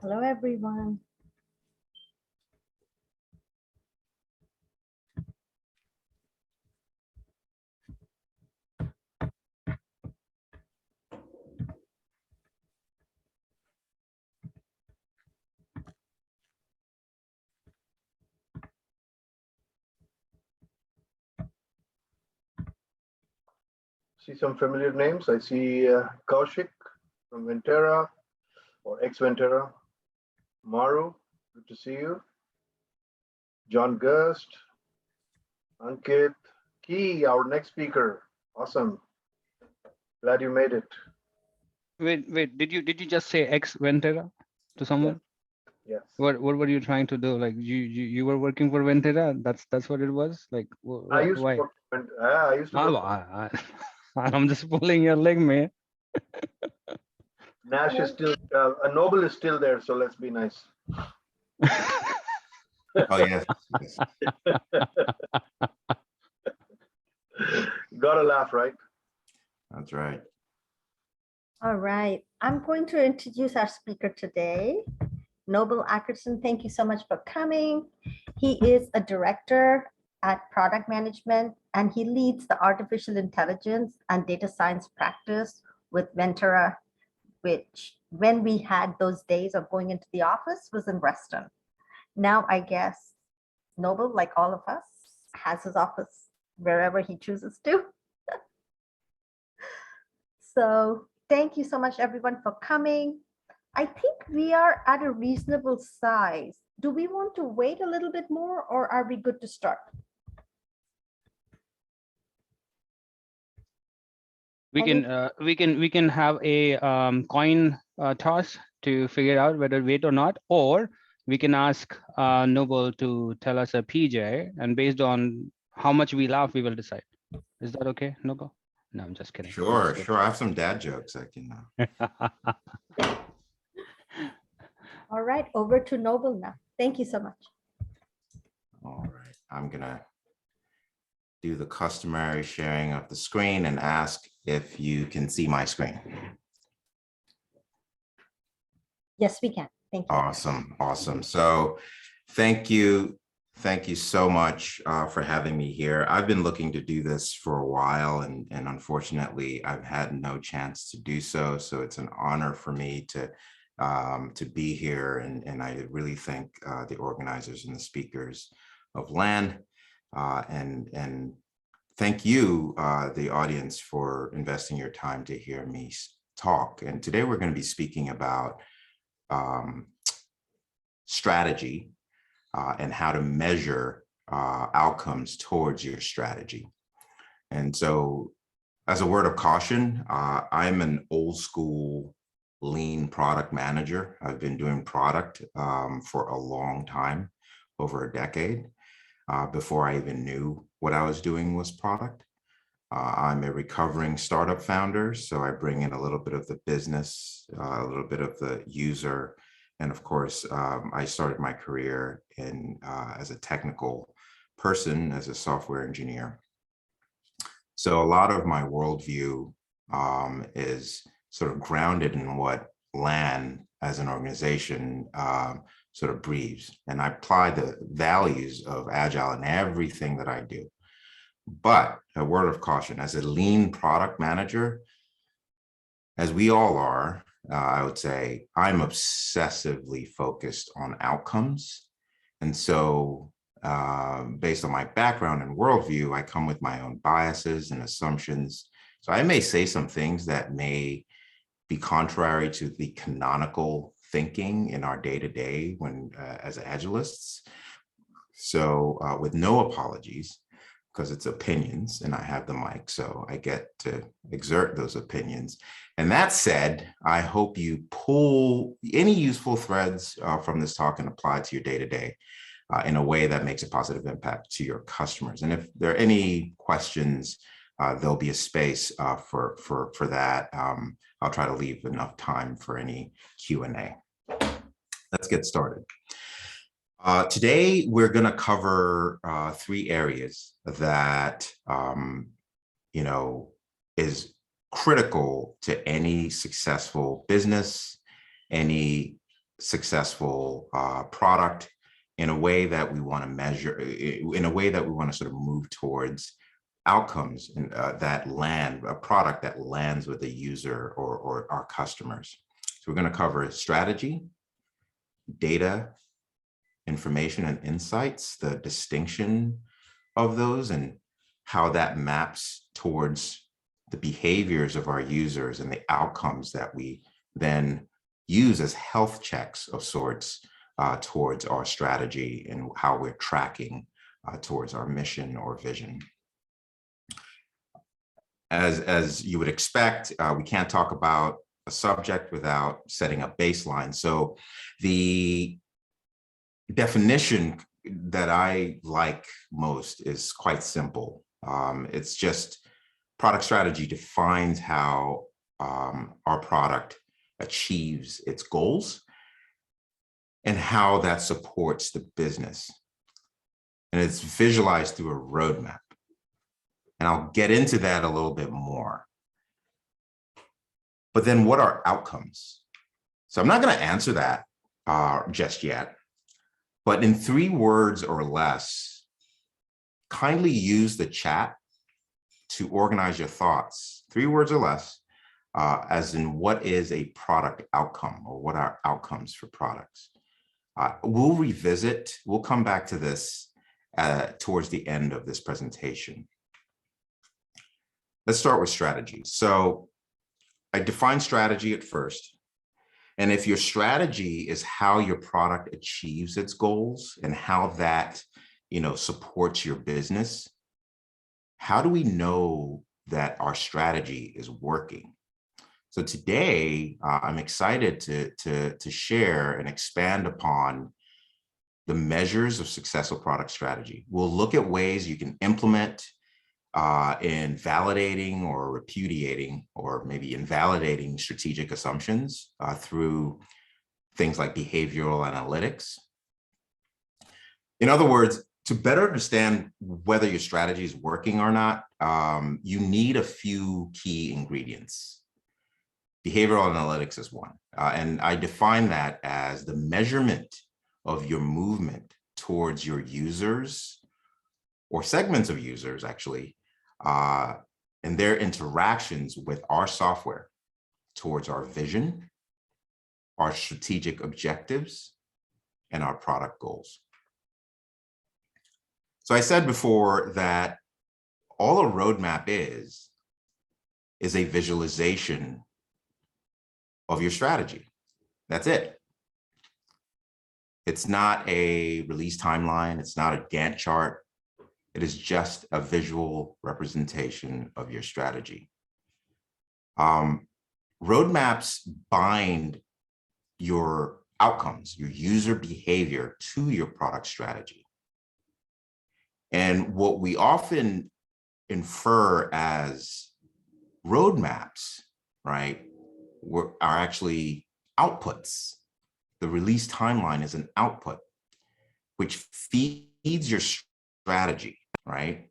Hello, everyone. See some familiar names. I see Kaushik from Ventera or ex-Ventera. Maru, good to see you. John Gust, Ankit, Key, our next speaker. Awesome. Glad you made it. Wait, did you just say ex-Ventera to someone? Yes. What were you trying to do? Like you were working for Ventera? That's what it was? Like I used why? to work. I used to work. I'm just pulling your leg, man. Nash is still, Noble is still there, so let's be nice. Oh, yes. Gotta laugh, right? That's right. All right, I'm going to introduce our speaker today, Noble Ackerson. Thank you so much for coming. He is a director at product management, and he leads the artificial intelligence and data science practice with Ventera, which when we had those days of going into the office was in Reston. Now, I guess Noble, like all of us, has his office wherever he chooses to. So thank you so much, everyone, for coming. I think we are at a reasonable size. Do we want to wait a little bit more, or are we good to start? We can have a coin toss to figure out whether wait or not, or we can ask Noble to tell us a PJ, and based on how much we laugh, we will decide. Is that okay, Noble? No, I'm just kidding. Sure. I have some dad jokes I can. All right, over to Noble now. Thank you so much. All right. I'm gonna do the customary sharing of the screen and ask if you can see my screen. Yes, we can. Thank you. Awesome. So thank you so much for having me here. I've been looking to do this for a while, and unfortunately I've had no chance to do so. So it's an honor for me to be here, and I really thank the organizers and the speakers of LAN, and thank you, the audience, for investing your time to hear me talk. And today we're going to be speaking about strategy and how to measure outcomes towards your strategy. And so, as a word of caution, I'm an old school lean product manager. I've been doing product for a long time, over a decade, before I even knew what I was doing was product. I'm a recovering startup founder, so I bring in a little bit of the business, a little bit of the user, and of course, I started my career as a technical person, as a software engineer. So a lot of my worldview is sort of grounded in what LAN as an organization sort of breathes. And I apply the values of Agile in everything that I do. But a word of caution, as a lean product manager, as we all are, I would say I'm obsessively focused on outcomes. And so based on my background and worldview, I come with my own biases and assumptions. So I may say some things that may be contrary to the canonical thinking in our day-to-day when as Agilists. So with no apologies, because it's opinions and I have the mic, so I get to exert those opinions. And that said, I hope you pull any useful threads from this talk and apply it to your day-to-day in a way that makes a positive impact to your customers. And if there are any questions, there'll be a space for that. I'll try to leave enough time for any Q&A. Let's get started. Today, we're going to cover 3 areas that, is critical to any successful business, any successful product in a way that we want to measure, in a way that we want to sort of move towards outcomes that land, a product that lands with the user or our customers. So we're going to cover strategy, data, information, and insights, the distinction of those, and how that maps towards the behaviors of our users and the outcomes that we then use as health checks of sorts towards our strategy and how we're tracking towards our mission or vision. As you would expect, we can't talk about a subject without setting a baseline. So the definition that I like most is quite simple. It's just product strategy defines how our product achieves its goals and how that supports the business. And it's visualized through a roadmap. And I'll get into that a little bit more. But then what are outcomes? So I'm not going to answer that just yet, but in 3 words or less, kindly use the chat to organize your thoughts, 3 words or less, as in what is a product outcome or what are outcomes for products. We'll revisit, we'll come back to this towards the end of this presentation. Let's start with strategy. So I define strategy at first. And if your strategy is how your product achieves its goals and how that, supports your business, how do we know that our strategy is working? So today, I'm excited to share and expand upon the measures of successful product strategy. We'll look at ways you can implement in validating or repudiating or maybe invalidating strategic assumptions through things like behavioral analytics. In other words, to better understand whether your strategy is working or not, you need a few key ingredients. Behavioral analytics is one, and I define that as the measurement of your movement towards your users or segments of users, actually, and their interactions with our software towards our vision, our strategic objectives, and our product goals. So I said before that all a roadmap is a visualization of your strategy. That's it. It's not a release timeline. It's not a Gantt chart. It is just a visual representation of your strategy. Roadmaps bind your outcomes, your user behavior to your product strategy. And what we often infer as roadmaps, right, are actually outputs. The release timeline is an output, which feeds your strategy, right?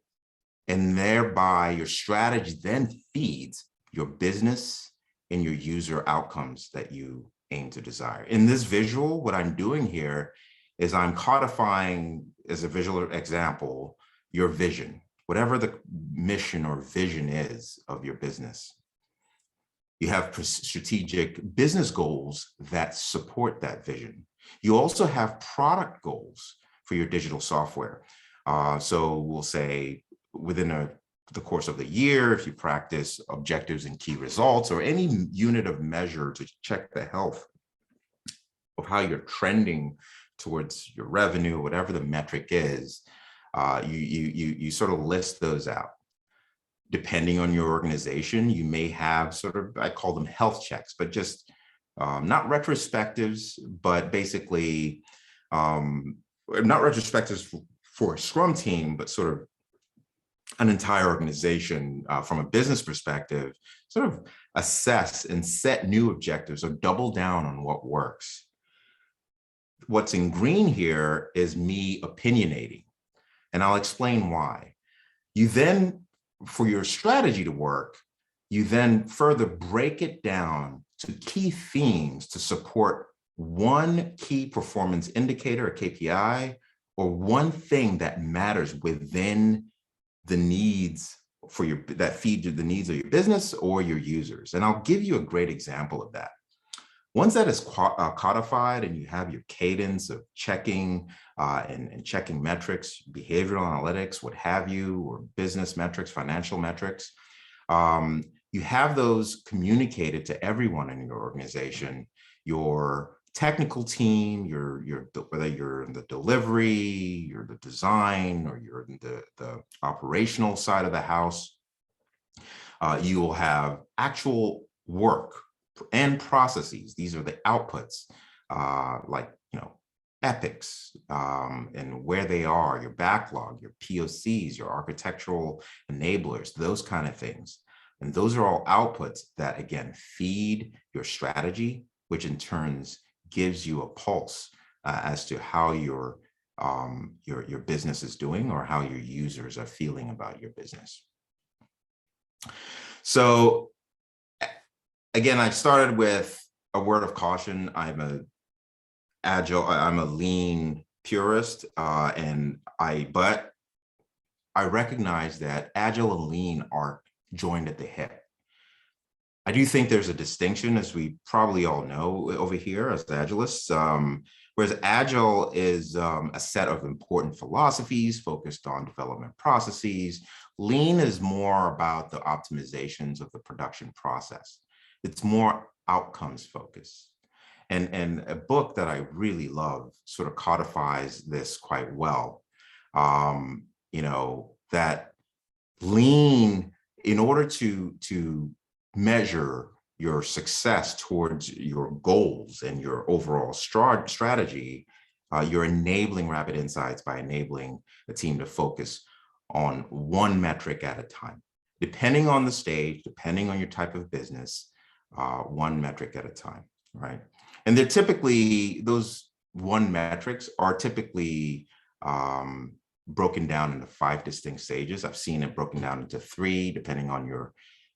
And thereby your strategy then feeds your business and your user outcomes that you aim to desire. In this visual, what I'm doing here is I'm codifying, as a visual example, your vision, whatever the mission or vision is of your business. You have strategic business goals that support that vision. You also have product goals for your digital software. So we'll say within the course of the year, if you practice objectives and key results or any unit of measure to check the health of how you're trending towards your revenue, whatever the metric is, you sort of list those out. Depending on your organization, you may have sort of, I call them health checks, but just not retrospectives, but basically not retrospectives for a Scrum team, but sort of an entire organization from a business perspective, sort of assess and set new objectives or double down on what works. What's in green here is me opinionating, and I'll explain why. You then, for your strategy to work, you then further break it down to key themes to support one key performance indicator, a KPI, or one thing that matters within the needs for that feed the needs of your business or your users. And I'll give you a great example of that. Once that is codified and you have your cadence of checking and checking metrics, behavioral analytics, what have you, or business metrics, financial metrics, you have those communicated to everyone in your organization, your technical team, whether you're in the delivery, you're the design, or you're in the operational side of the house. You will have actual work and processes. These are the outputs, like, epics, and where they are, your backlog, your POCs, your architectural enablers, those kind of things. And those are all outputs that, again, feed your strategy, which in turns gives you a pulse as to how your business is doing or how your users are feeling about your business. So again, I started with a word of caution. I'm a lean purist, but I recognize that Agile and lean are joined at the hip. I do think there's a distinction, as we probably all know over here as Agilists, whereas Agile is a set of important philosophies focused on development processes. Lean is more about the optimizations of the production process. It's more outcomes focused. And a book that I really love sort of codifies this quite well, that lean, in order to measure your success towards your goals and your overall strategy, you're enabling rapid insights by enabling the team to focus on one metric at a time. Depending on the stage, depending on your type of business, one metric at a time, right? And they're typically, those one metrics are typically broken down into 5 distinct stages. I've seen it broken down into 3, depending on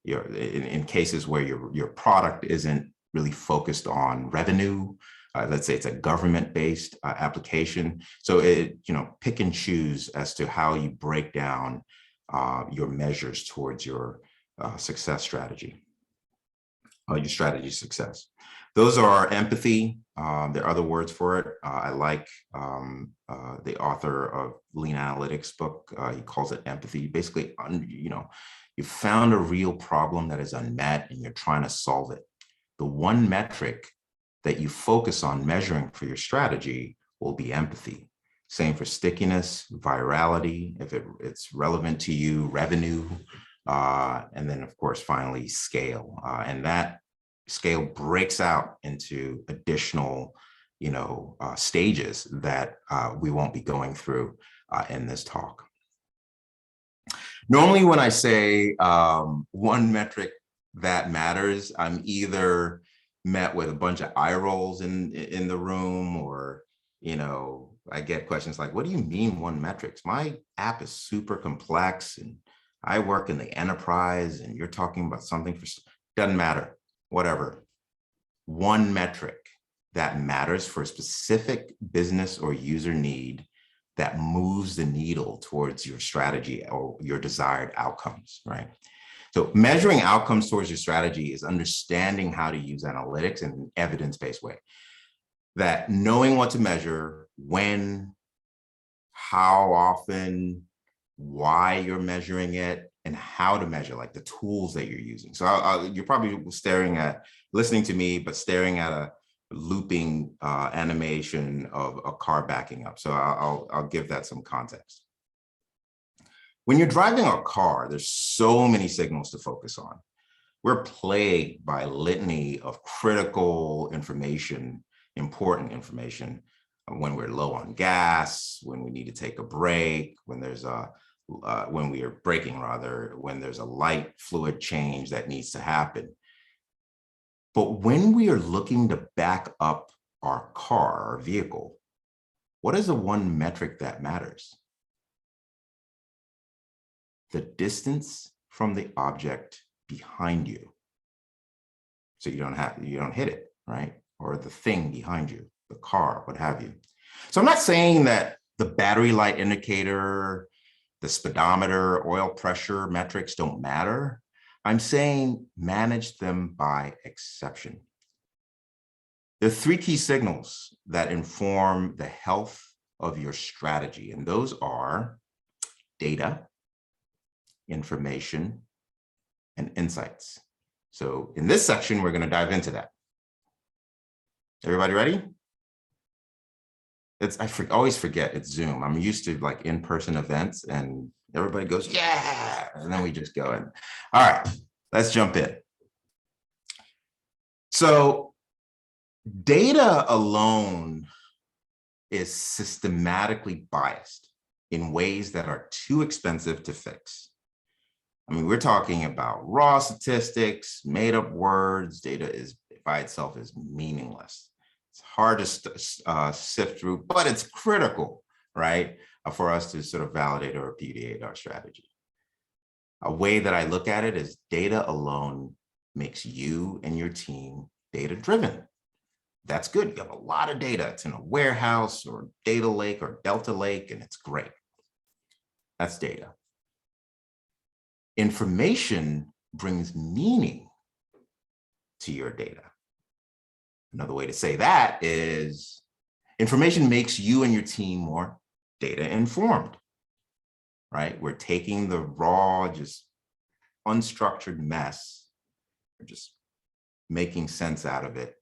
in cases where your product isn't really focused on revenue. Let's say it's a government-based application. So pick and choose as to how you break down your measures towards your success strategy, your strategy success. Those are empathy. There are other words for it. I like the author of Lean Analytics book. He calls it empathy. Basically, you found a real problem that is unmet and you're trying to solve it. The one metric that you focus on measuring for your strategy will be empathy. Same for stickiness, virality, if it's relevant to you, revenue, and then of course, finally scale. And that scale breaks out into additional, stages that we won't be going through in this talk. Normally, when I say one metric that matters, I'm either met with a bunch of eye rolls in the room, or I get questions like, "What do you mean one metrics? My app is super complex, and I work in the enterprise, and you're talking about something for..." Doesn't matter. Whatever. One metric that matters for a specific business or user need that moves the needle towards your strategy or your desired outcomes, right? So measuring outcomes towards your strategy is understanding how to use analytics in an evidence-based way. That knowing what to measure, when, how often, why you're measuring it, and how to measure, like the tools that you're using. So you're probably listening to me, but staring at a looping animation of a car backing up. So I'll give that some context. When you're driving a car, there's so many signals to focus on. We're plagued by a litany of critical information, important information, when we're low on gas, when we need to take a break, when we are braking rather, when there's a light fluid change that needs to happen. But when we are looking to back up our car, our vehicle, what is the one metric that matters? The distance from the object behind you. So you don't hit it, right? or the thing behind you, the car, what have you. So I'm not saying that the battery light indicator, the speedometer, oil pressure metrics don't matter. I'm saying manage them by exception. There are three key signals that inform the health of your strategy, and those are data, information, and insights. So in this section, we're going to dive into that. Everybody ready? Always forget it's Zoom. I'm used to like in-person events and everybody goes, yeah, and then we just go in. All right, let's jump in. So data alone is systematically biased in ways that are too expensive to fix. I mean, we're talking about raw statistics, made up words. Data is by itself is meaningless. It's hard to sift through, but it's critical, right, for us to sort of validate or repudiate our strategy. A way that I look at it is data alone makes you and your team data-driven. That's good. You have a lot of data. It's in a warehouse or data lake or Delta Lake, and it's great. That's data. Information brings meaning to your data. Another way to say that is information makes you and your team more data informed, right? We're taking the raw, just unstructured mess, we're just making sense out of it,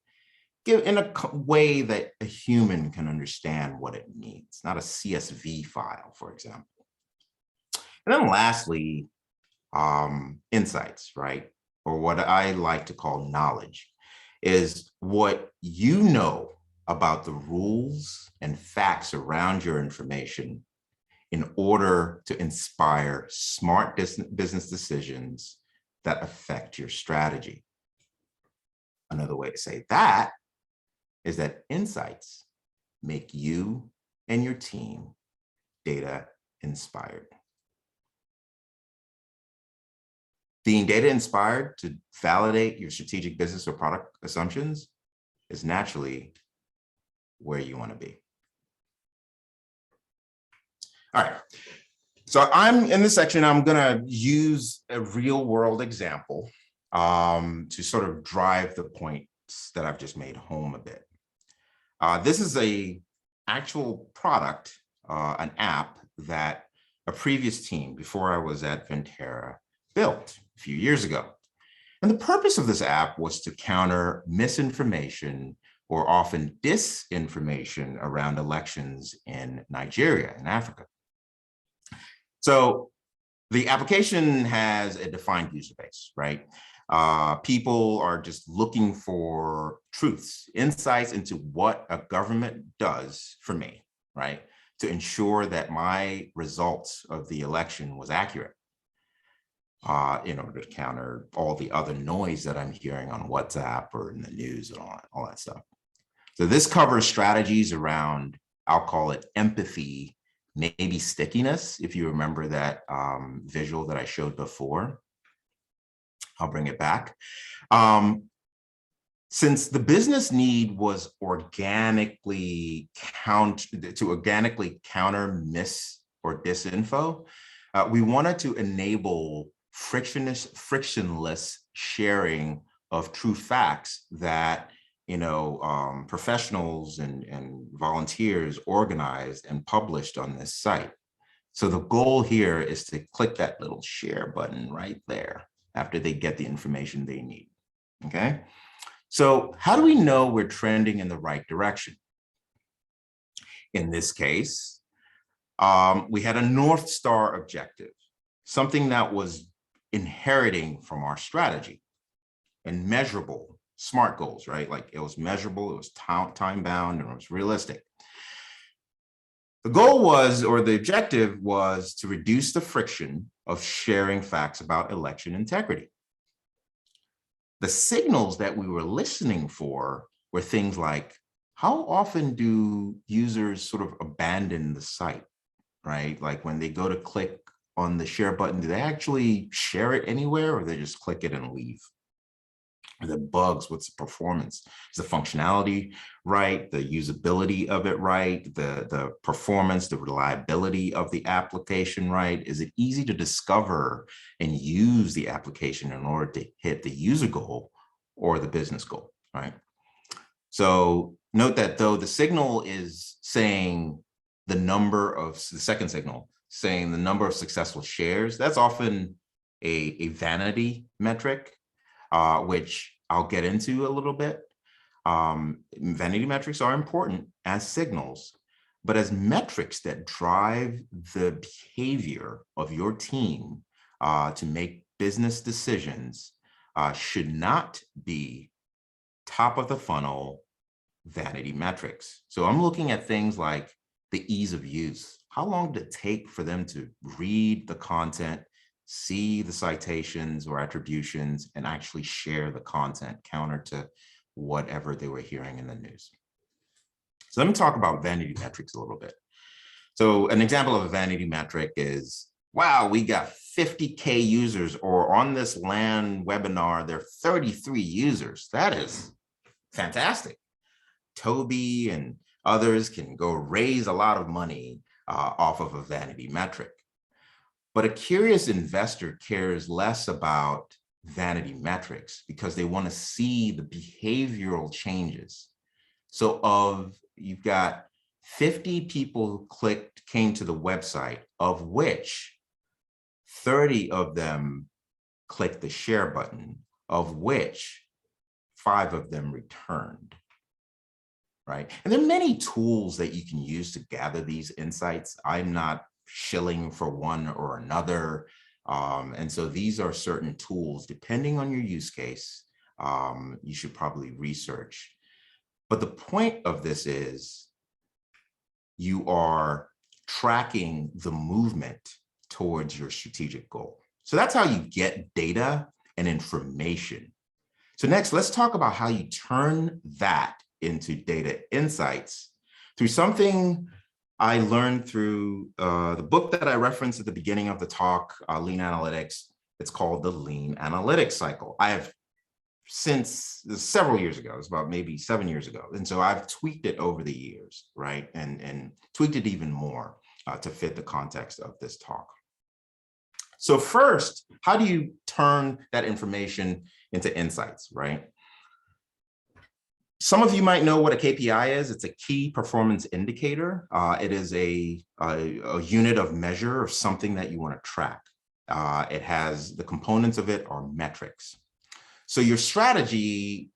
in a way that a human can understand what it means, not a CSV file, for example. And then lastly, insights, right? Or what I like to call knowledge, is what you know about the rules and facts around your information in order to inspire smart business decisions that affect your strategy. Another way to say that is that insights make you and your team data inspired. Being data inspired to validate your strategic business or product assumptions is naturally where you want to be. All right. So I'm in this section, I'm going to use a real world example to sort of drive the points that I've just made home a bit. This is a actual product, an app that a previous team before I was at Ventera built a few years ago. And the purpose of this app was to counter misinformation or often disinformation around elections in Nigeria, in Africa. So the application has a defined user base, right? People are just looking for truths, insights into what a government does for me, right? To ensure that my results of the election was accurate. In order to counter all the other noise that I'm hearing on WhatsApp or in the news and all that stuff. So this covers strategies around, I'll call it empathy, maybe stickiness, if you remember that visual that I showed before. I'll bring it back. Since the business need was organically counter mis or disinfo, we wanted to enable frictionless sharing of true facts that professionals and volunteers organized and published on this site. So the goal here is to click that little share button right there after they get the information they need. Okay, so how do we know we're trending in the right direction? In this case, we had a North Star objective, something that was inheriting from our strategy, and measurable SMART goals, right? Like it was measurable, it was time bound, and it was realistic. The goal was, or the objective was, to reduce the friction of sharing facts about election integrity. The signals that we were listening for were things like, how often do users sort of abandon the site, right? Like when they go to click on the share button, do they actually share it anywhere or they just click it and leave? the bugs, what's the performance? Is the functionality right? The usability of it right? The performance, the reliability of the application right? Is it easy to discover and use the application in order to hit the user goal or the business goal, right? So note that though the signal is saying the second signal saying the number of successful shares, that's often a vanity metric, which I'll get into a little bit. Vanity metrics are important as signals, but as metrics that drive the behavior of your team to make business decisions, should not be top of the funnel vanity metrics. So I'm looking at things like the ease of use. How long did it take for them to read the content, see the citations or attributions, and actually share the content counter to whatever they were hearing in the news? So let me talk about vanity metrics a little bit. So an example of a vanity metric is, wow, we got 50K users, or on this LAN webinar, there are 33 users. That is fantastic. Toby and others can go raise a lot of money off of a vanity metric. But a curious investor cares less about vanity metrics because they want to see the behavioral changes. So you've got 50 people who came to the website, of which 30 of them clicked the share button, of which 5 of them returned. Right? And there are many tools that you can use to gather these insights. I'm not shilling for one or another. And so these are certain tools, depending on your use case, you should probably research. But the point of this is you are tracking the movement towards your strategic goal. So that's how you get data and information. So next, let's talk about how you turn that into data insights through something I learned through the book that I referenced at the beginning of the talk, Lean Analytics. It's called the Lean Analytics Cycle. I have since several years ago, it's about maybe 7 years ago. And so I've tweaked it over the years, right? And tweaked it even more to fit the context of this talk. So first, how do you turn that information into insights, right? Some of you might know what a KPI is. It's a key performance indicator. It is a unit of measure of something that you want to track. It has the components of it are metrics. So your strategy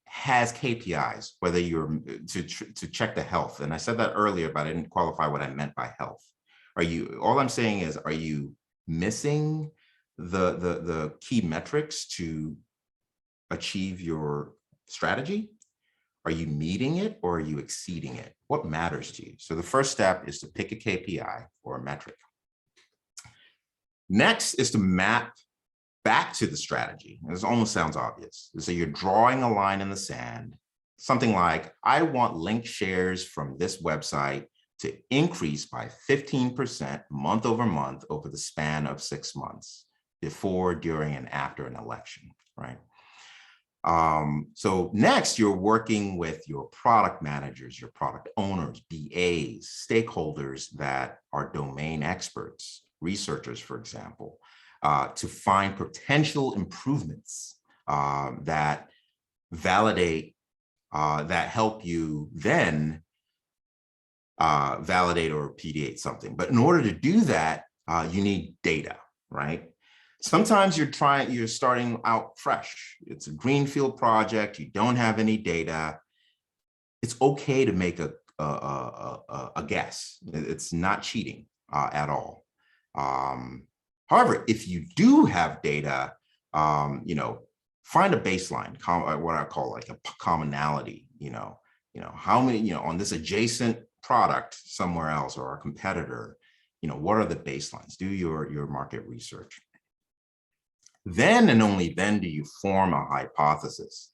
has KPIs, whether you're to check the health. And I said that earlier, but I didn't qualify what I meant by health. All I'm saying is, are you missing the key metrics to achieve your strategy? Are you meeting it or are you exceeding it? What matters to you? So the first step is to pick a KPI or a metric. Next is to map back to the strategy. This almost sounds obvious. So you're drawing a line in the sand, something like, I want link shares from this website to increase by 15% month over month over the span of 6 months, before, during, and after an election, right? So next, you're working with your product managers, your product owners, BAs, stakeholders that are domain experts, researchers, for example, to find potential improvements that validate, that help you then validate or repudiate something. But in order to do that, you need data, right? Sometimes you're starting out fresh. It's a greenfield project. You don't have any data. It's okay to make a guess. It's not cheating at all. However, if you do have data, find a baseline, what I call like a commonality. How many, on this adjacent product somewhere else or a competitor, what are the baselines? Do your market research. Then and only then do you form a hypothesis.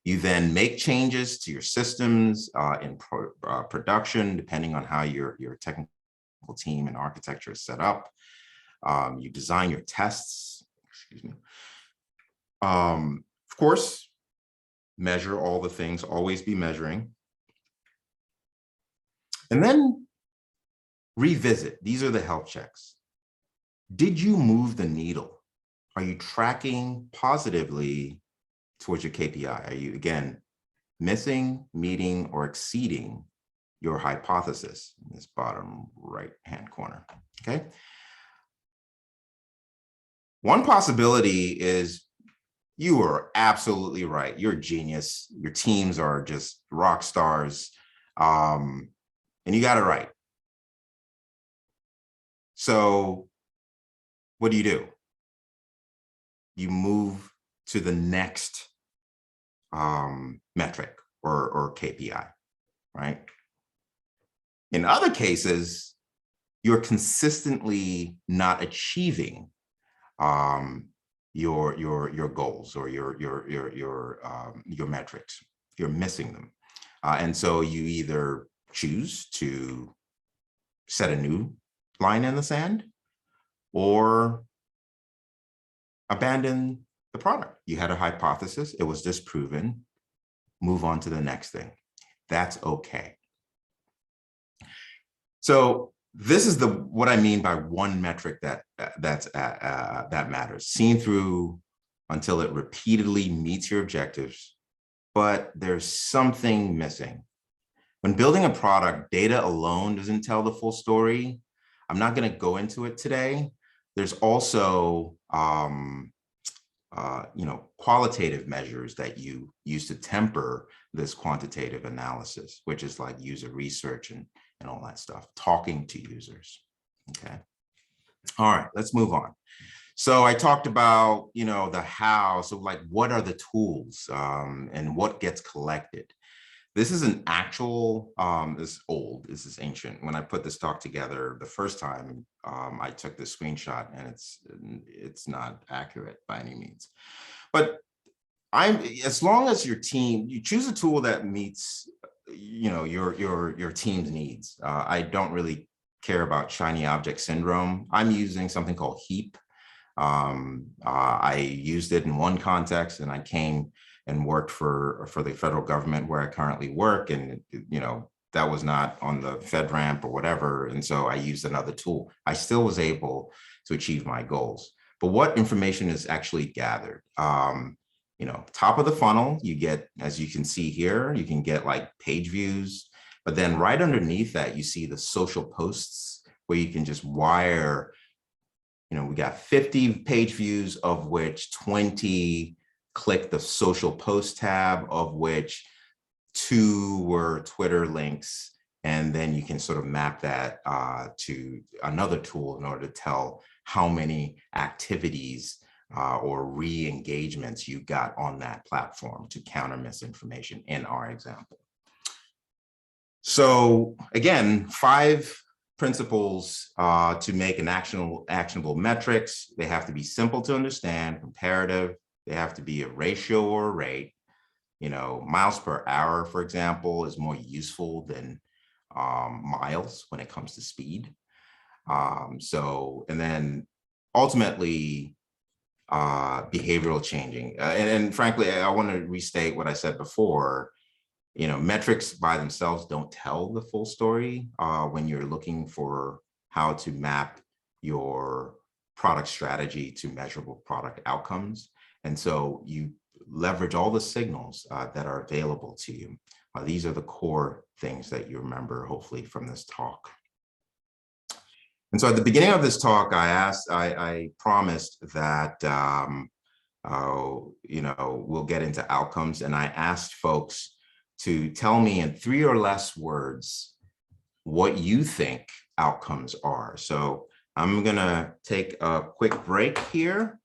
You then make changes to your systems in production, depending on how your technical team and architecture is set up. You design your tests, excuse me. Of course, measure all the things, always be measuring. And then revisit. These are the health checks. Did you move the needle? Are you tracking positively towards your KPI? Are you, again, missing, meeting, or exceeding your hypothesis in this bottom right-hand corner, okay? One possibility is you are absolutely right. You're a genius. Your teams are just rock stars, and you got it right. So what do? You move to the next metric or KPI, right? In other cases, you're consistently not achieving your goals or your metrics. You're missing them, and so you either choose to set a new line in the sand or abandon the product. You had a hypothesis, it was disproven, move on to the next thing. That's okay. So this is what I mean by one metric that matters, seen through until it repeatedly meets your objectives, but there's something missing. When building a product, data alone doesn't tell the full story. I'm not going to go into it today. There's also qualitative measures that you use to temper this quantitative analysis, which is like user research and all that stuff, talking to users. Okay. All right, let's move on. So I talked about, the how. So like, what are the tools and what gets collected? This is an actual, this is ancient. When I put this talk together the first time, I took this screenshot and it's not accurate by any means. But as long as your team, you choose a tool that meets, your team's needs. I don't really care about shiny object syndrome. I'm using something called HEAP. I used it in one context, and I came and worked for the federal government where I currently work, and that was not on the FedRAMP or whatever, and so I used another tool. I still was able to achieve my goals. But what information is actually gathered? Top of the funnel, you get, as you can see here, you can get like page views, but then right underneath that, you see the social posts where you can just wire, we got 50 page views, of which 20 click the social post tab, of which 2 were Twitter links. And then you can sort of map that to another tool in order to tell how many activities or re-engagements you got on that platform to counter misinformation in our example. So again, 5 principles to make an actionable metrics. They have to be simple to understand, comparative. They have to be a ratio or a rate. Miles per hour, for example, is more useful than miles when it comes to speed. And then ultimately, behavioral changing. And frankly, I want to restate what I said before. Metrics by themselves don't tell the full story when you're looking for how to map your product strategy to measurable product outcomes. And so you leverage all the signals that are available to you. These are the core things that you remember, hopefully, from this talk. And so at the beginning of this talk, I promised that, we'll get into outcomes. And I asked folks to tell me in 3 or less words what you think outcomes are. So I'm going to take a quick break here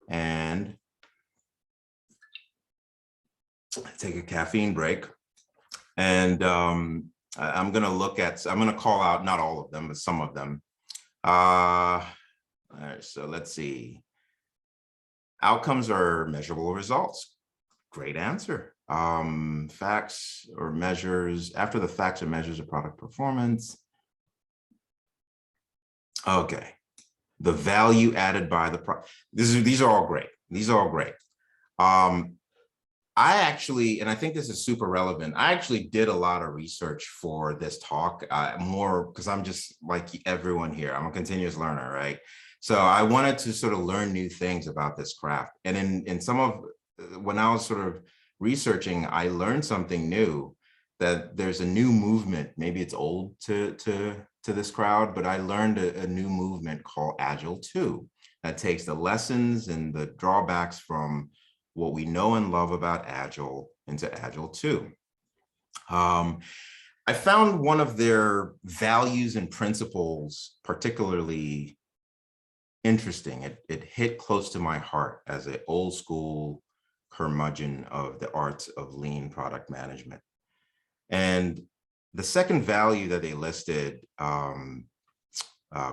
and take a caffeine break. And I'm going to call out not all of them, but some of them. All right, so let's see. Outcomes are measurable results. Great answer. Facts or measures, after the facts or measures of product performance. Okay. The value added by the product. These are all great. These are all great. I actually, and I think this is super relevant, I actually did a lot of research for this talk, more because I'm just like everyone here. I'm a continuous learner, right? So I wanted to sort of learn new things about this craft. And in some of, when I was sort of researching, I learned something new, that there's a new movement. Maybe it's old to this crowd, but I learned a new movement called Agile 2 that takes the lessons and the drawbacks from what we know and love about Agile into Agile 2. I found one of their values and principles particularly interesting. It hit close to my heart as an old school curmudgeon of the arts of lean product management. And the second value that they listed,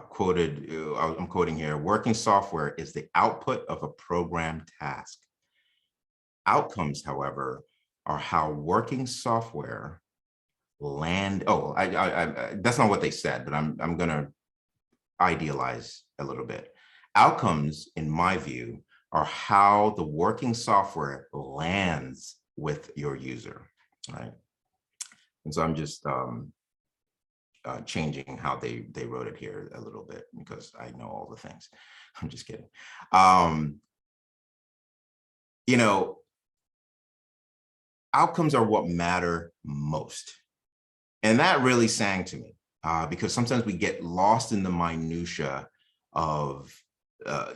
quoted, I'm quoting here, working software is the output of a programmed task. Outcomes, however, are how working software land. Oh, that's not what they said, but I'm going to idealize a little bit. Outcomes, in my view, are how the working software lands with your user, right? And so I'm just changing how they wrote it here a little bit because I know all the things. I'm just kidding. You know, outcomes are what matter most. And that really sang to me because sometimes we get lost in the minutia of,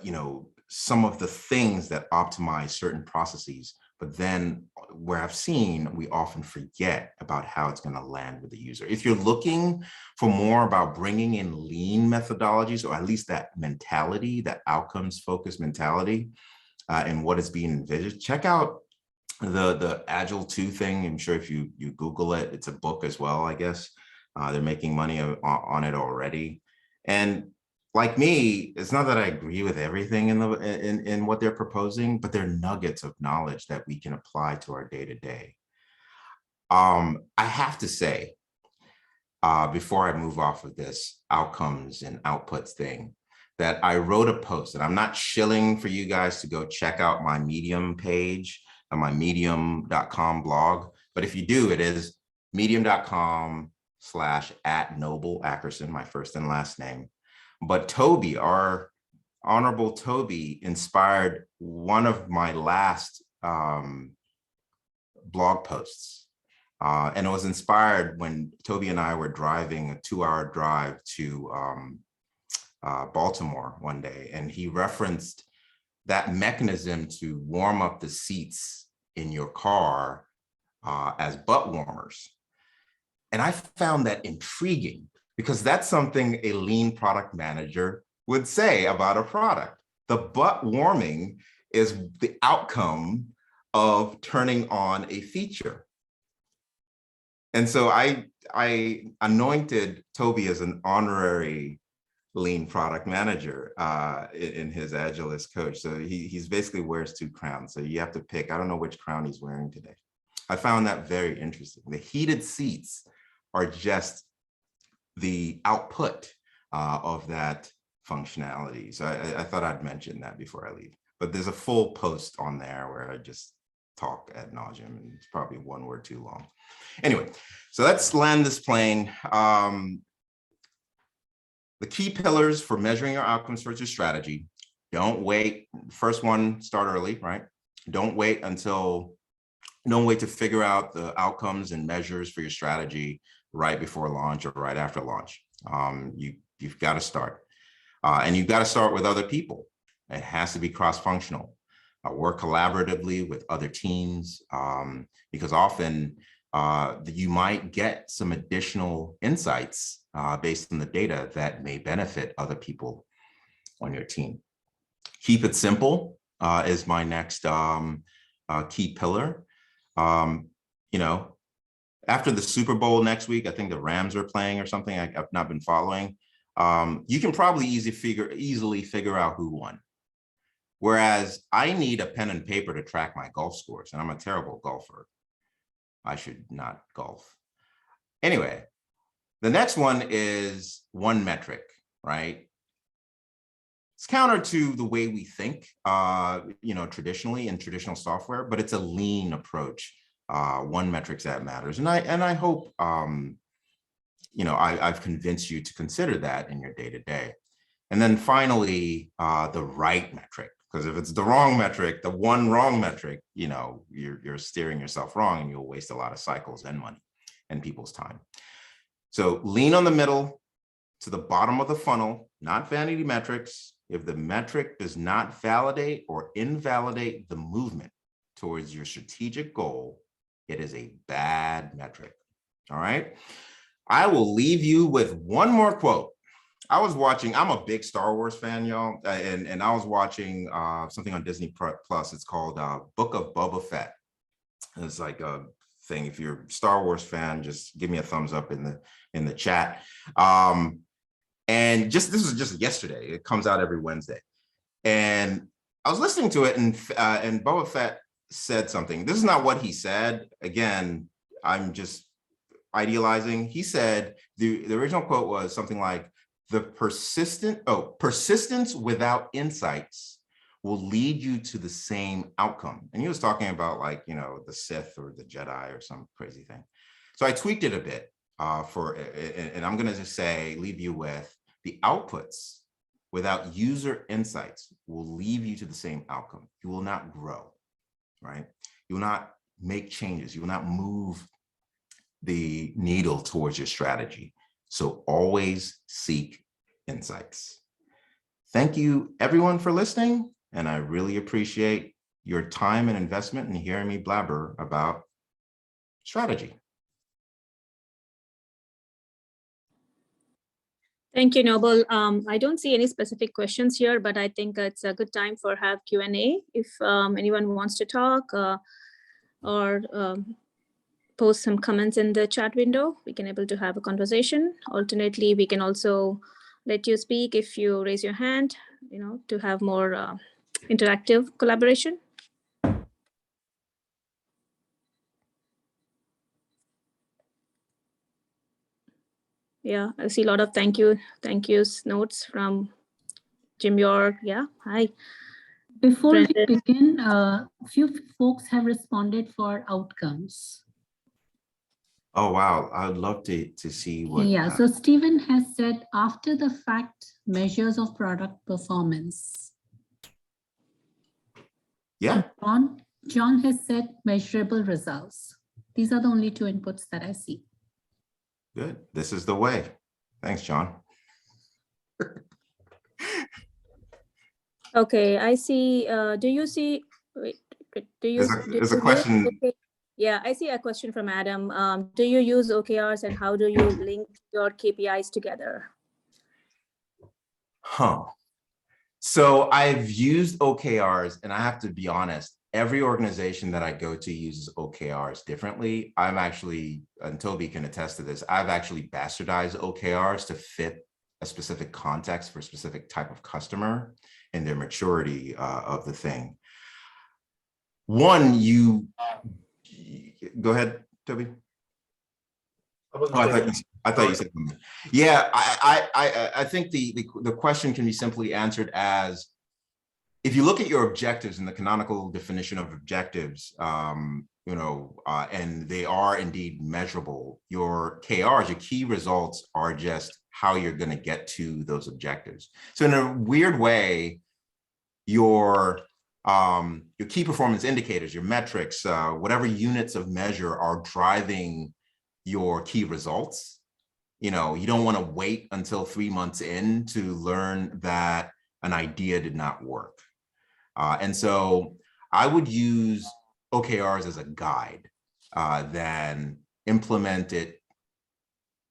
you know, some of the things that optimize certain processes. But then where I've seen, we often forget about how it's going to land with the user. If you're looking for more about bringing in lean methodologies, or at least that mentality, that outcomes focused mentality, and what is being envisioned, check out the Agile 2 thing. I'm sure if you Google it, it's a book as well, I guess. They're making money on it already. And like me, it's not that I agree with everything in what they're proposing, but they're nuggets of knowledge that we can apply to our day-to-day. I have to say, before I move off of this outcomes and outputs thing, that I wrote a post, and I'm not shilling for you guys to go check out my Medium page on my medium.com blog. But if you do, it is medium.com/@NobleAckerson, my first and last name. But Toby, our Honorable Toby, inspired one of my last blog posts. And it was inspired when Toby and I were driving a 2-hour drive to Baltimore one day. And he referenced that mechanism to warm up the seats in your car as butt warmers. And I found that intriguing because that's something a lean product manager would say about a product. The butt warming is the outcome of turning on a feature. And so I anointed Toby as an honorary lean product manager in his Agilist coach. So he's basically wears 2 crowns. So you have to pick. I don't know which crown he's wearing today. I found that very interesting. The heated seats are just the output of that functionality. So I thought I'd mention that before I leave. But there's a full post on there where I just talk ad nauseum, and it's probably 1 word too long. Anyway, so let's land this plane. The key pillars for measuring your outcomes towards your strategy. Don't wait. First one, start early, right? Don't wait to figure out the outcomes and measures for your strategy right before launch or right after launch. You've got to start. And you've got to start with other people. It has to be cross-functional. Work collaboratively with other teams because often you might get some additional insights based on the data that may benefit other people on your team. Keep it simple is my next key pillar. You know, after the Super Bowl next week, I think the Rams are playing or something. I've not been following. You can probably easily figure out who won. Whereas I need a pen and paper to track my golf scores, and I'm a terrible golfer. I should not golf. Anyway, the next one is one metric, right? It's counter to the way we think, traditionally in traditional software, but it's a lean approach. One metrics that matters, and I hope I've convinced you to consider that in your day to day. And then finally, the right metric, because if it's the wrong metric, the one wrong metric, you're steering yourself wrong, and you'll waste a lot of cycles and money and people's time. So lean on the middle to the bottom of the funnel, not vanity metrics. If the metric does not validate or invalidate the movement towards your strategic goal, it is a bad metric. All right. I will leave you with one more quote. I'm a big Star Wars fan, y'all, and I was watching something on Disney Plus. It's called Book of Boba Fett. And it's like a thing. If you're a Star Wars fan, just give me a thumbs up in the chat. And this was just yesterday. It comes out every Wednesday, and I was listening to it, and Boba Fett said something. This is not what he said. Again, I'm just idealizing. He said the original quote was something like, persistence without insights will lead you to the same outcome. And he was talking about the Sith or the Jedi or some crazy thing. So I tweaked it a bit and I'm going to just say, leave you with the outputs without user insights will leave you to the same outcome. You will not grow, right? You will not make changes. You will not move the needle towards your strategy. So always seek insights. Thank you everyone for listening. And I really appreciate your time and investment in hearing me blabber about strategy. Thank you, Noble. I don't see any specific questions here, but I think it's a good time for have Q&A. If anyone wants to talk or post some comments in the chat window, we can able to have a conversation. Alternately, we can also let you speak if you raise your hand, to have more interactive collaboration. Yeah, I see a lot of thank yous notes from Jim York. Yeah, hi. Before Brendan. we begin, a few folks have responded for outcomes. Oh, wow. I would love to see what. Yeah, so Stephen has said after the fact measures of product performance. Yeah. John has said measurable results. These are the only two inputs that I see. Good. This is the way. Thanks, John. Okay, I see. Do you see? Wait, do you? There's a question. Okay. Yeah, I see a question from Adam. Do you use OKRs and how do you link your KPIs together? So I've used OKRs, and I have to be honest, every organization that I go to uses OKRs differently. I'm actually, and Toby can attest to this, I've actually bastardized OKRs to fit a specific context for a specific type of customer and their maturity of the thing. One, go ahead, Toby. I thought you said something. Yeah, I think the question can be simply answered as, if you look at your objectives and the canonical definition of objectives, and they are indeed measurable, your KRs, your key results, are just how you're going to get to those objectives. So in a weird way, your key performance indicators, your metrics, whatever units of measure are driving your key results. You don't want to wait until 3 months in to learn that an idea did not work. And so I would use OKRs as a guide, then implement it.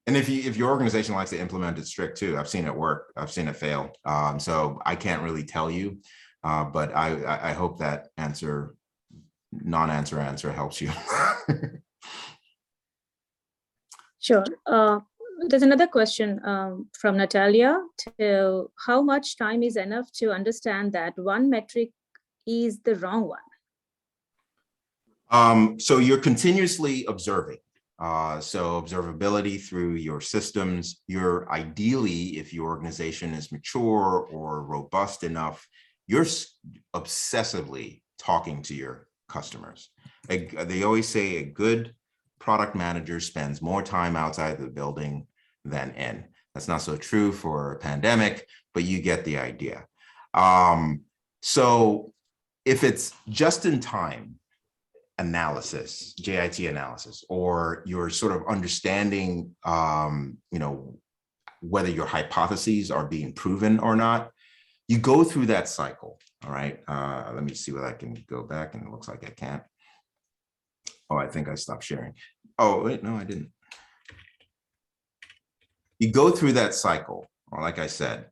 And if your organization likes to implement it strict too, I've seen it work, I've seen it fail. So I can't really tell you, but I hope that non-answer helps you. Sure. There's another question from Natalia. How much time is enough to understand that one metric is the wrong one? So you're continuously observing. So observability through your systems, ideally, if your organization is mature or robust enough, you're obsessively talking to your customers. They always say a good product manager spends more time outside the building than in. That's not so true for a pandemic, but you get the idea. So if it's just in time analysis, JIT analysis, or you're sort of understanding, whether your hypotheses are being proven or not, you go through that cycle. All right. Let me see whether I can go back, and it looks like I can't. Oh, I think I stopped sharing. Oh, wait, no, I didn't. You go through that cycle, or like I said,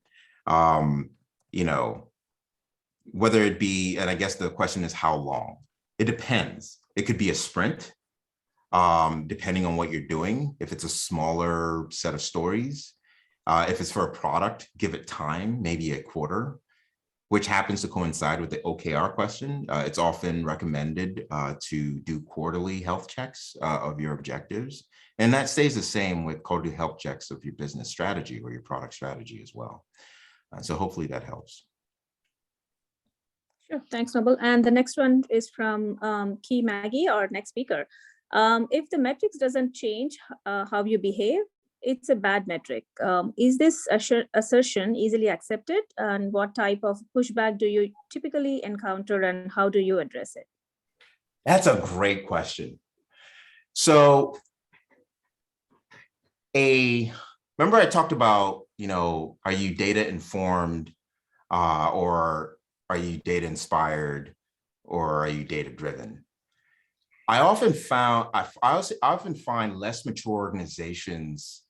whether it be, and I guess the question is how long? It depends. It could be a sprint, depending on what you're doing. If it's a smaller set of stories, if it's for a product, give it time, maybe a quarter, which happens to coincide with the OKR question. It's often recommended to do quarterly health checks of your objectives. And that stays the same with quarterly health checks of your business strategy or your product strategy as well. So hopefully that helps. Sure, thanks, Noble. And the next one is from 𝐍𝐸, our next speaker. If the metrics doesn't change how you behave, it's a bad metric. Is this assertion easily accepted? And what type of pushback do you typically encounter, and how do you address it? That's a great question. So remember I talked about, are you data informed or are you data inspired, or are you data driven? I often find less mature organizations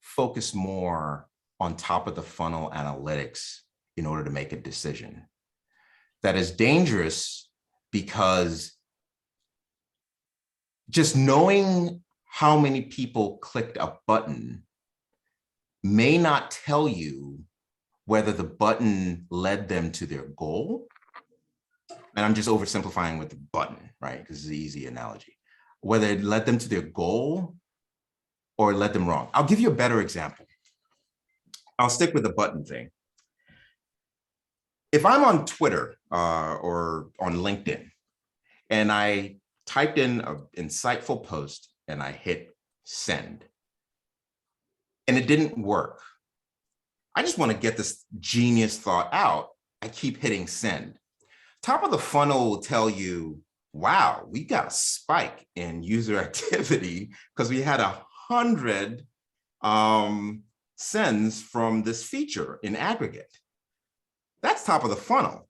focus more on top of the funnel analytics in order to make a decision. That is dangerous because just knowing how many people clicked a button may not tell you whether the button led them to their goal. And I'm just oversimplifying with the button, right? Because it's an easy analogy. Whether it led them to their goal or led them wrong. I'll give you a better example. I'll stick with the button thing. If I'm on Twitter or on LinkedIn, and I typed in an insightful post and I hit send, and it didn't work, I just want to get this genius thought out. I keep hitting send. Top of the funnel will tell you, wow, we got a spike in user activity because we had 100 sends from this feature in aggregate. That's top of the funnel.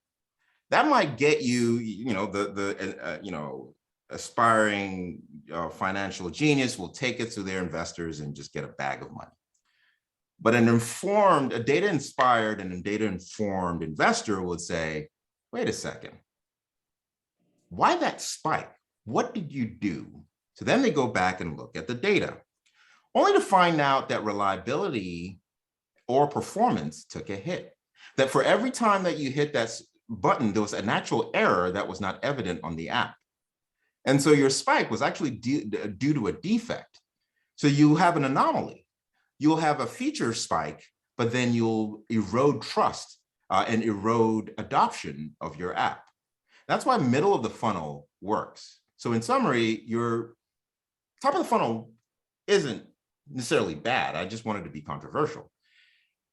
That might get you, the aspiring financial genius will take it to their investors and just get a bag of money. But a data inspired and a data informed investor would say, wait a second, why that spike? What did you do? So then they go back and look at the data, only to find out that reliability or performance took a hit. That for every time that you hit that button, there was a natural error that was not evident on the app. And so your spike was actually due to a defect. So you have an anomaly. You'll have a feature spike, but then you'll erode trust and erode adoption of your app. That's why middle of the funnel works. So in summary, your top of the funnel isn't necessarily bad. I just wanted to be controversial.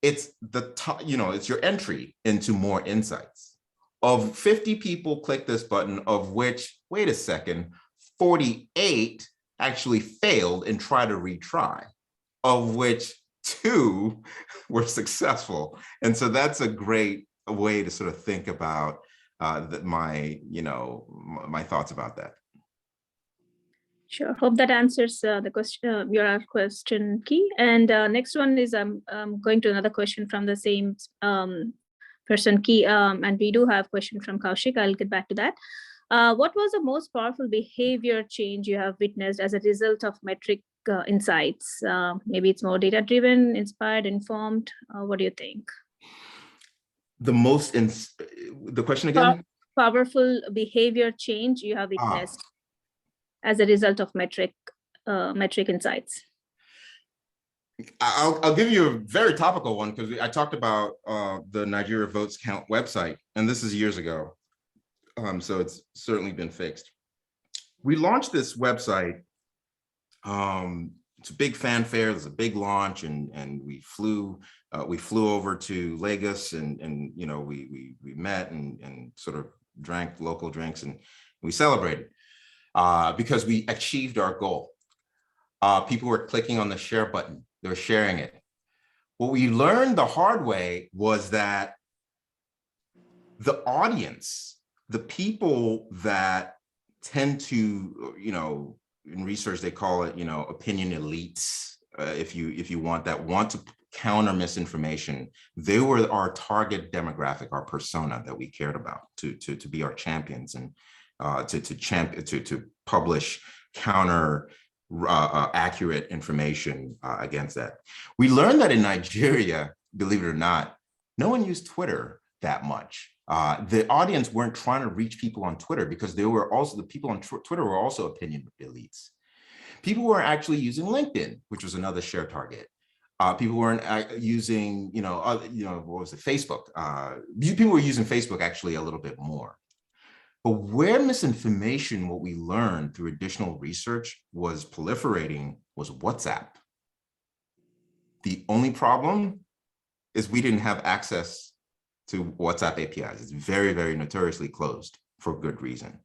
It's the top, it's your entry into more insights. Of 50 people click this button, of which, wait a second, 48 actually failed and tried to retry, of which 2 were successful. And so that's a great way to sort of think about my thoughts about that. Sure. Hope that answers the question, your question, Key. And next one is going to another question from the same person, Key. And we do have a question from Kaushik. I'll get back to that. What was the most powerful behavior change you have witnessed as a result of metric insights? Maybe it's more data-driven, inspired, informed. What do you think? The question again? Powerful behavior change you have witnessed as a result of metric metric insights? I'll give you a very topical one because I talked about the Nigeria Votes Count website, and this is years ago. So it's certainly been fixed. We launched this website. It's a big fanfare. There's a big launch, and we flew over to Lagos, and you know, we met and sort of drank local drinks, and we celebrated because we achieved our goal. People were clicking on the share button. They were sharing it. What we learned the hard way was that the audience, the people that tend to, you know, in research, they call it, you know, opinion elites, if you want to counter misinformation. They were our target demographic, our persona that we cared about to be our champions and to publish counter accurate information against that. We learned that in Nigeria, believe it or not, no one used Twitter that much. The audience weren't trying to reach people on Twitter because they were also, the people on Twitter were also opinion elites. People were actually using LinkedIn, which was another share target. People weren't using, what was it, Facebook. People were using Facebook actually a little bit more. But where misinformation, what we learned through additional research was proliferating was WhatsApp. The only problem is we didn't have access to WhatsApp APIs. It's very, very notoriously closed for good reason.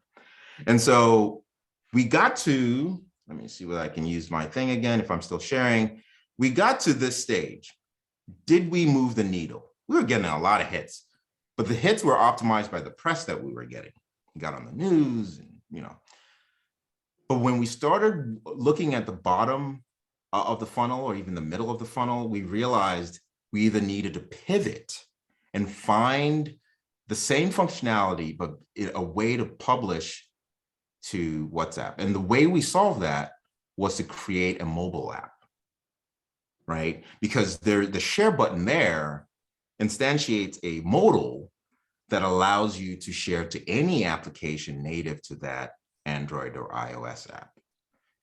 And so we got to, let me see whether I can use my thing again if I'm still sharing. We got to this stage. Did we move the needle? We were getting a lot of hits, but the hits were optimized by the press that we were getting. We got on the news, and But when we started looking at the bottom of the funnel or even the middle of the funnel, we realized we either needed to pivot and find the same functionality, but a way to publish to WhatsApp. And the way we solved that was to create a mobile app, right? Because the share button there instantiates a modal that allows you to share to any application native to that Android or iOS app.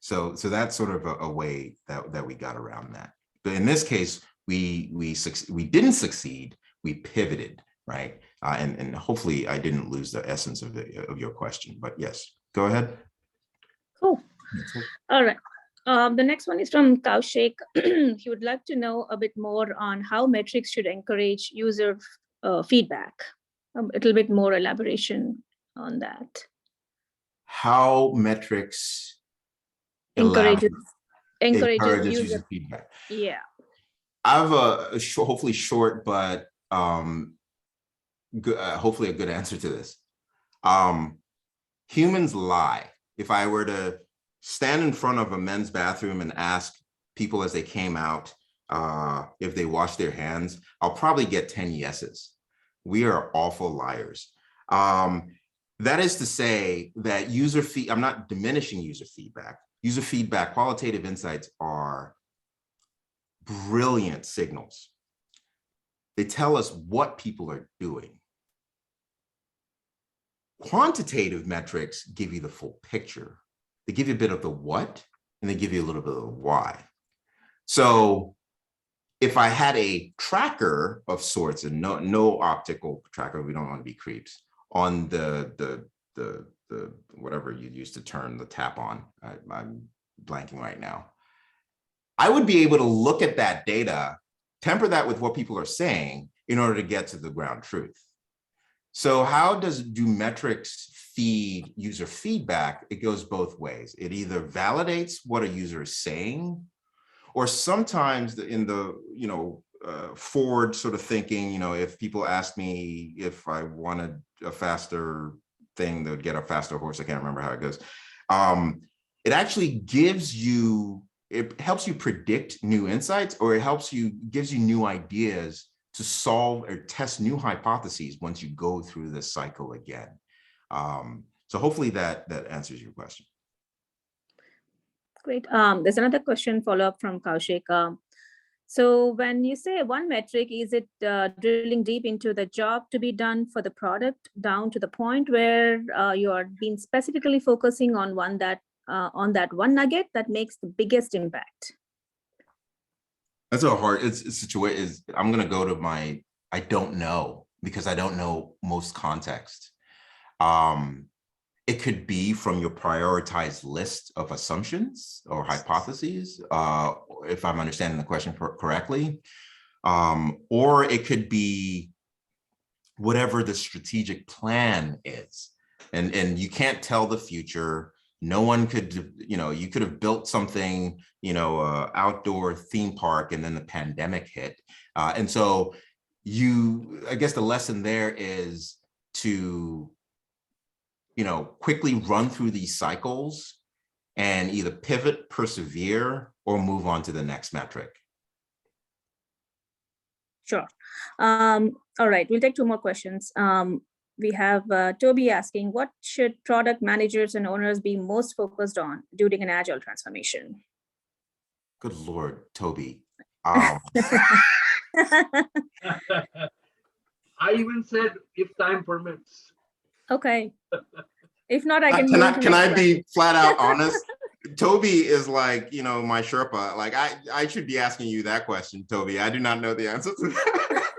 So that's sort of a way that we got around that. But in this case, we didn't succeed. We pivoted, right? And hopefully I didn't lose the essence of your question. But yes, go ahead. Cool. All right. The next one is from Kaushik. He would like to know a bit more on how metrics should encourage user feedback. A little bit more elaboration on that. How metrics encourages user feedback. Yeah. I have a hopefully short, but hopefully a good answer to this. Humans lie. If I were to stand in front of a men's bathroom and ask people as they came out if they washed their hands, I'll probably get 10 yeses. We are awful liars. That is to say that I'm not diminishing user feedback. User feedback, qualitative insights are brilliant signals. They tell us what people are doing. Quantitative metrics give you the full picture. They give you a bit of the what, and they give you a little bit of the why. So if I had a tracker of sorts, and no optical tracker, we don't want to be creeps, on the whatever you use to turn the tap on, I'm blanking right now, I would be able to look at that data, temper that with what people are saying in order to get to the ground truth. So how do metrics feed user feedback? It goes both ways. It either validates what a user is saying, or sometimes in the forward sort of thinking, if people ask me if I wanted a faster thing, they would get a faster horse. I can't remember how it goes. It actually it helps you predict new insights, or gives you new ideas to solve or test new hypotheses once you go through this cycle again. So hopefully that answers your question. Great. There's another question follow-up from Kaushik. So when you say one metric, is it drilling deep into the job to be done for the product down to the point where you are being specifically focusing on one that on that one nugget that makes the biggest impact? That's a hard, it's a situation. I'm going to go to my, I don't know, because I don't know most context. It could be from your prioritized list of assumptions or hypotheses, if I'm understanding the question correctly. Or it could be whatever the strategic plan is. And you can't tell the future. No one could, you could have built something, outdoor theme park, and then the pandemic hit. And so I guess the lesson there is to, quickly run through these cycles and either pivot, persevere, or move on to the next metric. Sure. All right, we'll take 2 more questions. We have Toby asking, what should product managers and owners be most focused on during an agile transformation? Good Lord, Toby. I even said if time permits. Okay. If not, I can. Can I be flat out honest? Toby is like, my Sherpa. Like I should be asking you that question, Toby. I do not know the answer to that.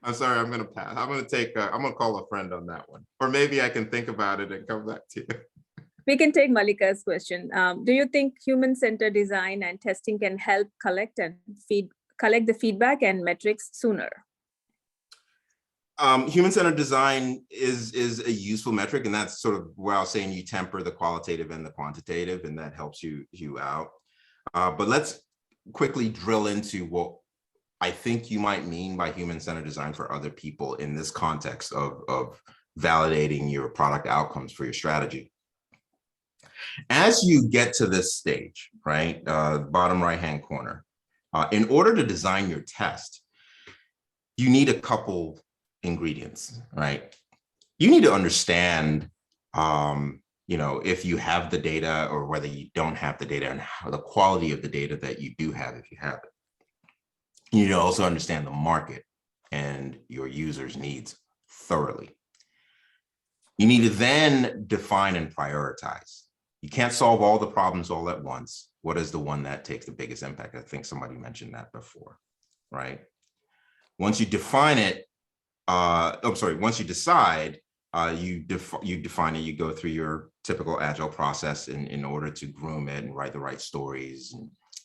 I'm sorry, I'm gonna pass. I'm gonna call a friend on that one. Or maybe I can think about it and come back to you. We can take Malika's question. Do you think human-centered design and testing can help collect the feedback and metrics sooner? Human-centered design is a useful metric, and that's sort of where I was saying you temper the qualitative and the quantitative, and that helps you out. But let's quickly drill into what I think you might mean by human-centered design for other people in this context of validating your product outcomes for your strategy. As you get to this stage, right, bottom right-hand corner, in order to design your test, you need a couple ingredients, right? You need to understand, if you have the data or whether you don't have the data, and how the quality of the data that you do have, if you have it. You need to also understand the market and your users' needs thoroughly. You need to then define and prioritize. You can't solve all the problems all at once. What is the one that takes the biggest impact? I think somebody mentioned that before, right? Once you define it, once you decide, you define it, you go through your typical Agile process in order to groom it and write the right stories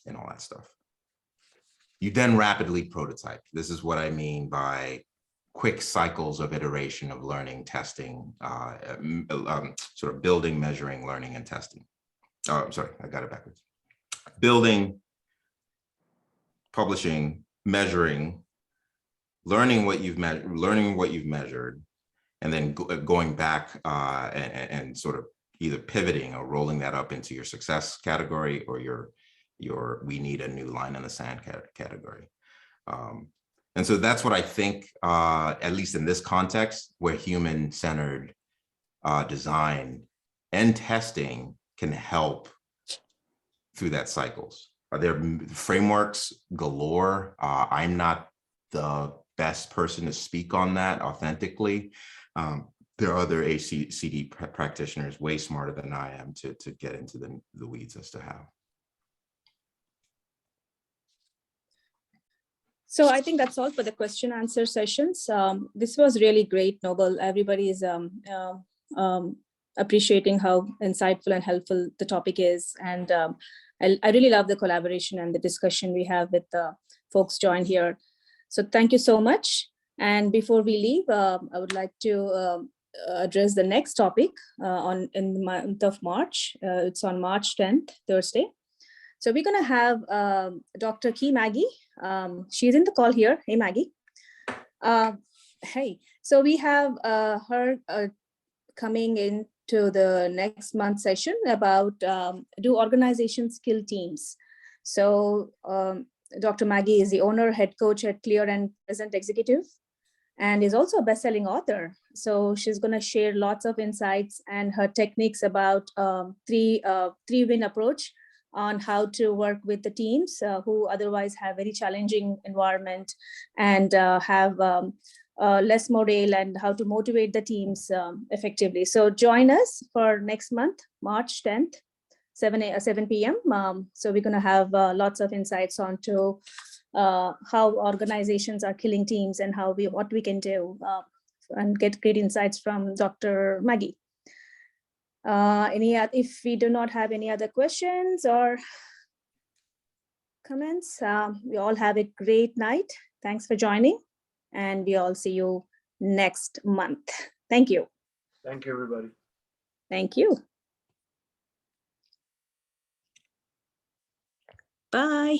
and all that stuff. You then rapidly prototype. This is what I mean by quick cycles of iteration of learning, testing, sort of building, measuring, learning, and testing. Oh, I'm sorry, I got it backwards. Building, publishing, measuring, learning what you've measured, and then going back and sort of either pivoting or rolling that up into your success category or your we need a new line in the sand category. And so that's what I think, at least in this context, where human-centered design and testing can help through that cycles. There are frameworks galore. I'm not the best person to speak on that authentically. There are other HCD practitioners way smarter than I am to get into the weeds as to how. So I think that's all for the question answer sessions. This was really great, Noble. Everybody is appreciating how insightful and helpful the topic is. And I really love the collaboration and the discussion we have with the folks joined here. So thank you so much. And before we leave, I would like to address the next topic in the month of March. It's on March 10th, Thursday. So we're going to have Dr. 𝐾𝐜. She's in the call here. Hey, Maggie. Hey. So we have her coming into the next month session about do organizations kill teams? So Dr. Maggie is the owner, head coach at Clear and Present Executive, and is also a best-selling author. So she's going to share lots of insights and her techniques about three-win approach on how to work with the teams who otherwise have very challenging environment and have less morale and how to motivate the teams effectively. So join us for next month, March 10th, 7 p.m. So we're going to have lots of insights onto how organizations are killing teams and what we can do and get great insights from Dr. Maggie. If we do not have any other questions or comments, we all have a great night. Thanks for joining, and we all see you next month. Thank you. Thank you, everybody. Thank you. Bye.